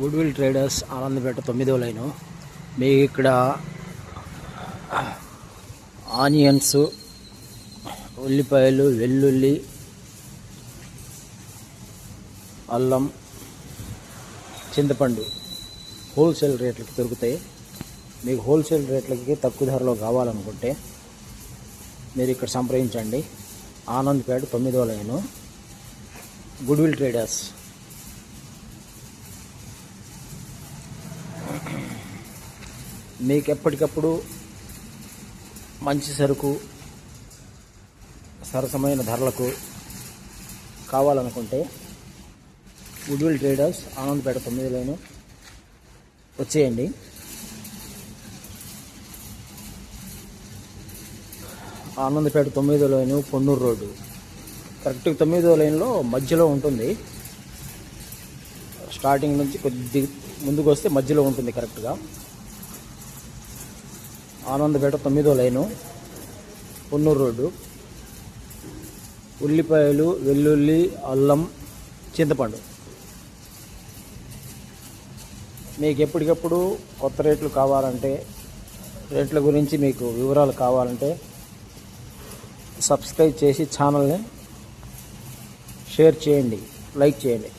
Goodwill traders Anandapeta 9వ line. మీకు ఇక్కడ ఆనియన్స్, ఉల్లిపాయలు, వెల్లుల్లి, అల్లం, చింతపండు హోల్సేల్ రేట్లకి దొరుకుతాయి. మీకు హోల్సేల్ రేట్లకి తక్కువ ధరలో కావాలనుకుంటే మీరు ఇక్కడ సంప్రదించండి. ఆనందపేట 9వ లైను, గుడ్విల్ ట్రేడర్స్. మీకు ఎప్పటికప్పుడు మంచి సరుకు సరసమైన ధరలకు కావాలనుకుంటే గుడ్విల్ ట్రేడర్స్ ఆనందపేట 9వ లైను వచ్చేయండి. ఆనందపేట 9వ లైను, పొన్నూరు రోడ్డు. కరెక్ట్గా 9వ లైన్లో మధ్యలో ఉంటుంది. స్టార్టింగ్ నుంచి కొద్ది ముందుకు వస్తే మధ్యలో ఉంటుంది కరెక్ట్గా. ఆనందపేట 9వ లైను, పొన్నూరు రోడ్డు. ఉల్లిపాయలు, వెల్లుల్లి, అల్లం, చింతపండు. మీకు ఎప్పటికప్పుడు కొత్త రేట్లు కావాలంటే, రేట్ల గురించి మీకు వివరాలు కావాలంటే సబ్స్క్రైబ్ చేసి ఛానల్ని షేర్ చేయండి, లైక్ చేయండి.